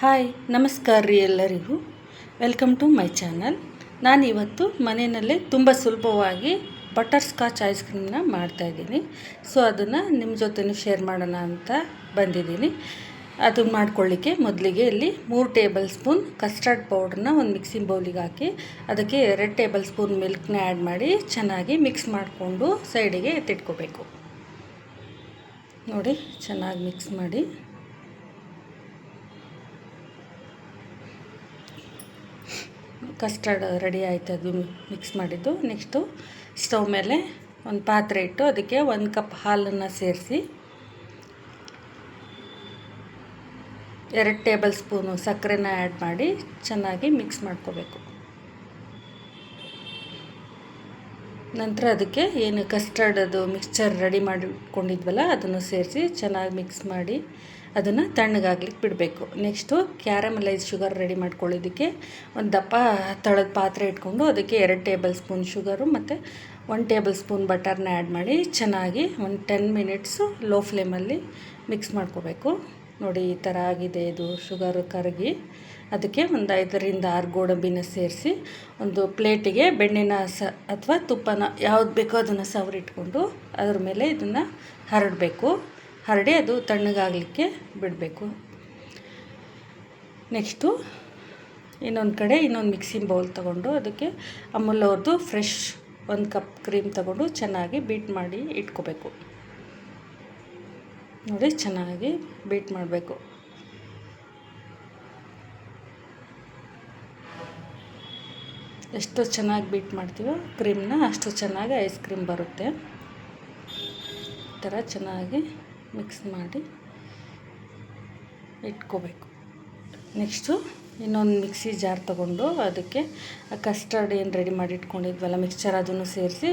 Hi ನಮಸ್ಕಾರ ರೀ ಎಲ್ಲರಿಗೂ. Welcome to my channel. ನಾನಿವತ್ತು ಮನೆಯಲ್ಲೇ ತುಂಬ ಸುಲಭವಾಗಿ ಬಟರ್ ಸ್ಕಾಚ್ ಐಸ್ ಕ್ರೀಮ್ನ ಮಾಡ್ತಾಯಿದ್ದೀನಿ. ಸೊ ಅದನ್ನು ನಿಮ್ಮ ಜೊತೆ ಶೇರ್ ಮಾಡೋಣ ಅಂತ ಬಂದಿದ್ದೀನಿ. ಅದನ್ನು ಮಾಡ್ಕೊಳ್ಳಿಕ್ಕೆ ಮೊದಲಿಗೆ ಇಲ್ಲಿ 3 ಟೇಬಲ್ ಸ್ಪೂನ್ ಕಸ್ಟರ್ಡ್ ಪೌಡ್ರನ್ನ ಒಂದು ಮಿಕ್ಸಿಂಗ್ ಬೌಲಿಗೆ ಹಾಕಿ ಅದಕ್ಕೆ 2 ಟೇಬಲ್ ಸ್ಪೂನ್ ಮಿಲ್ಕ್ನ ಆ್ಯಡ್ ಮಾಡಿ ಚೆನ್ನಾಗಿ ಮಿಕ್ಸ್ ಮಾಡಿಕೊಂಡು ಸೈಡಿಗೆ ಎತ್ತಿಟ್ಕೋಬೇಕು. ನೋಡಿ, ಚೆನ್ನಾಗಿ ಮಿಕ್ಸ್ ಮಾಡಿ ಕಸ್ಟರ್ಡ್ ರೆಡಿ ಆಯಿತು. ಅದು ಮಿಕ್ಸ್ ಮಾಡಿದ್ದು. ನೆಕ್ಸ್ಟು ಸ್ಟವ್ ಮೇಲೆ ಒಂದು ಪಾತ್ರೆ ಇಟ್ಟು ಅದಕ್ಕೆ 1 ಕಪ್ ಹಾಲನ್ನು ಸೇರಿಸಿ 2 ಟೇಬಲ್ ಸ್ಪೂನು ಸಕ್ಕರೆನ ಆ್ಯಡ್ ಮಾಡಿ ಚೆನ್ನಾಗಿ ಮಿಕ್ಸ್ ಮಾಡ್ಕೋಬೇಕು. ನಂತರ ಅದಕ್ಕೆ ಏನು ಕಸ್ಟರ್ಡ್ ಅದು ಮಿಕ್ಸ್ಚರ್ ರೆಡಿ ಮಾಡಿಕೊಂಡಿದ್ವಲ್ಲ ಅದನ್ನು ಸೇರಿಸಿ ಚೆನ್ನಾಗಿ ಮಿಕ್ಸ್ ಮಾಡಿ ಅದನ್ನು ತಣ್ಣಗಾಗ್ಲಿಕ್ಕೆ ಬಿಡಬೇಕು. ನೆಕ್ಸ್ಟು ಕ್ಯಾರಮಲೈಸ್ ಶುಗರ್ ರೆಡಿ ಮಾಡ್ಕೊಳ್ಳೋದಕ್ಕೆ ಒಂದು ದಪ್ಪ ತಳದ ಪಾತ್ರೆ ಇಟ್ಕೊಂಡು ಅದಕ್ಕೆ 2 ಟೇಬಲ್ ಸ್ಪೂನ್ ಶುಗರು ಮತ್ತು 1 ಟೇಬಲ್ ಸ್ಪೂನ್ ಬಟರ್ನ ಆ್ಯಡ್ ಮಾಡಿ ಚೆನ್ನಾಗಿ ಒಂದು 10 ಮಿನಿಟ್ಸು ಲೋ ಫ್ಲೇಮಲ್ಲಿ ಮಿಕ್ಸ್ ಮಾಡ್ಕೋಬೇಕು. ನೋಡಿ, ಈ ಥರ ಆಗಿದೆ. ಇದು ಶುಗರು ಕರಗಿ ಅದಕ್ಕೆ ಒಂದು 5ರಿಂದ 6 ಗೋಡಂಬಿನ ಸೇರಿಸಿ ಒಂದು ಪ್ಲೇಟಿಗೆ ಬೆಣ್ಣೆನ ಅಥವಾ ತುಪ್ಪನ ಯಾವ್ದು ಬೇಕೋ ಅದನ್ನು ಸವರಿಟ್ಕೊಂಡು ಅದ್ರ ಮೇಲೆ ಇದನ್ನು ಹರಡಿ ಅದು ತಣ್ಣಗಾಗಲಿಕ್ಕೆ ಬಿಡಬೇಕು. ನೆಕ್ಸ್ಟು ಇನ್ನೊಂದು ಕಡೆ ಇನ್ನೊಂದು ಮಿಕ್ಸಿಂಗ್ ಬೌಲ್ ತೊಗೊಂಡು ಅದಕ್ಕೆ ಅಮೂಲ್ ಅವ್ರದ್ದು ಫ್ರೆಶ್ 1 ಕಪ್ ಕ್ರೀಮ್ ತೊಗೊಂಡು ಚೆನ್ನಾಗಿ ಬೀಟ್ ಮಾಡಿ ಇಟ್ಕೋಬೇಕು. ನೋಡಿ, ಚೆನ್ನಾಗಿ ಬೀಟ್ ಮಾಡಬೇಕು. ಎಷ್ಟು ಚೆನ್ನಾಗಿ ಬೀಟ್ ಮಾಡ್ತೀವೋ ಕ್ರೀಮ್ನ ಅಷ್ಟು ಚೆನ್ನಾಗಿ ಐಸ್ ಕ್ರೀಮ್ ಬರುತ್ತೆ. ಈ ಥರ ಚೆನ್ನಾಗಿ ಮಿಕ್ಸ್ ಮಾಡಿ ಇಟ್ಕೋಬೇಕು. ನೆಕ್ಸ್ಟು ಇನ್ನೊಂದು ಮಿಕ್ಸಿ ಜಾರ್ ತೊಗೊಂಡು ಅದಕ್ಕೆ ಕಸ್ಟರ್ಡ್ ಏನು ರೆಡಿ ಮಾಡಿ ಇಟ್ಕೊಂಡಿದ್ವಲ್ಲ ಮಿಕ್ಸ್ಚರ್ ಅದನ್ನು ಸೇರಿಸಿ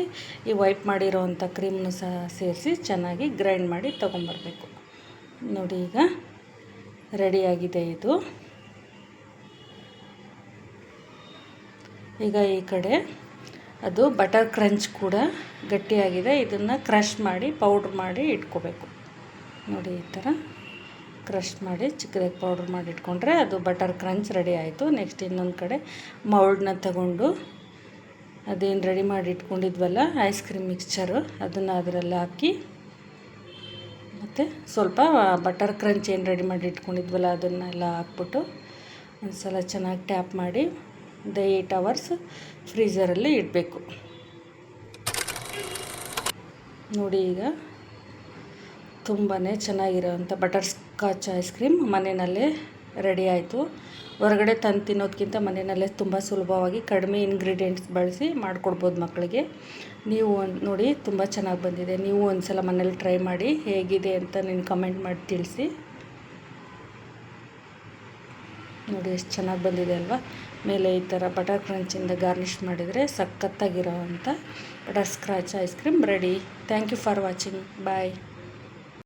ಈ ವೈಪ್ ಮಾಡಿರೋವಂಥ ಕ್ರೀಮ್ನು ಸಹ ಸೇರಿಸಿ ಚೆನ್ನಾಗಿ ಗ್ರೈಂಡ್ ಮಾಡಿ ತೊಗೊಂಬರ್ಬೇಕು. ನೋಡಿ, ಈಗ ರೆಡಿಯಾಗಿದೆ ಇದು. ಈಗ ಈ ಕಡೆ ಅದು ಬಟರ್ ಕ್ರಂಚ್ ಕೂಡ ಗಟ್ಟಿಯಾಗಿದೆ. ಇದನ್ನು ಕ್ರಷ್ ಮಾಡಿ ಪೌಡ್ರ್ ಮಾಡಿ ಇಟ್ಕೋಬೇಕು. ನೋಡಿ, ಈ ಥರ ಕ್ರಷ್ ಮಾಡಿ ಚಿಕ್ಕದಾಗಿ ಪೌಡ್ರ್ ಮಾಡಿ ಇಟ್ಕೊಂಡ್ರೆ ಅದು ಬಟರ್ ಕ್ರಂಚ್ ರೆಡಿ ಆಯಿತು. ನೆಕ್ಸ್ಟ್ ಇನ್ನೊಂದು ಕಡೆ ಮೌಲ್ಡ್ನ ತಗೊಂಡು ಅದೇನು ರೆಡಿ ಮಾಡಿ ಇಟ್ಕೊಂಡಿದ್ವಲ್ಲ ಐಸ್ ಕ್ರೀಮ್ ಮಿಕ್ಸ್ಚರು ಅದನ್ನು ಅದರಲ್ಲಿ ಹಾಕಿ ಮತ್ತು ಸ್ವಲ್ಪ ಬಟರ್ ಕ್ರಂಚ್ ಏನು ರೆಡಿ ಮಾಡಿ ಇಟ್ಕೊಂಡಿದ್ವಲ್ಲ ಅದನ್ನೆಲ್ಲ ಹಾಕ್ಬಿಟ್ಟು ಒಂದು ಸಲ ಚೆನ್ನಾಗಿ ಟ್ಯಾಪ್ ಮಾಡಿ 8 ಅವರ್ಸ್ ಫ್ರೀಝರಲ್ಲಿ ಇಡಬೇಕು. ನೋಡಿ, ಈಗ ತುಂಬಾ ಚೆನ್ನಾಗಿರೋವಂಥ ಬಟರ್ ಸ್ಕಾಚ್ ಐಸ್ ಕ್ರೀಮ್ ಮನೆಯಲ್ಲೇ ರೆಡಿ ಆಯಿತು. ಹೊರಗಡೆ ತಂದು ತಿನ್ನೋದಕ್ಕಿಂತ ಮನೆಯಲ್ಲೇ ತುಂಬ ಸುಲಭವಾಗಿ ಕಡಿಮೆ ಇಂಗ್ರೀಡಿಯೆಂಟ್ಸ್ ಬಳಸಿ ಮಾಡಿಕೊಡ್ಬೋದು ಮಕ್ಕಳಿಗೆ. ನೀವು ನೋಡಿ, ತುಂಬ ಚೆನ್ನಾಗಿ ಬಂದಿದೆ. ನೀವು ಒಂದು ಸಲ ಮನೇಲಿ ಟ್ರೈ ಮಾಡಿ ಹೇಗಿದೆ ಅಂತ ನೀನು ಕಮೆಂಟ್ ಮಾಡಿ ತಿಳಿಸಿ. ನೋಡಿ, ಎಷ್ಟು ಚೆನ್ನಾಗಿ ಬಂದಿದೆ ಅಲ್ವಾ. ಮೇಲೆ ಈ ಥರ ಬಟರ್ ಕ್ರಂಚಿಂದ ಗಾರ್ನಿಷ್ ಮಾಡಿದರೆ ಸಖತ್ತಾಗಿರೋವಂಥ butterscotch ice cream ready. Thank you for watching. Bye.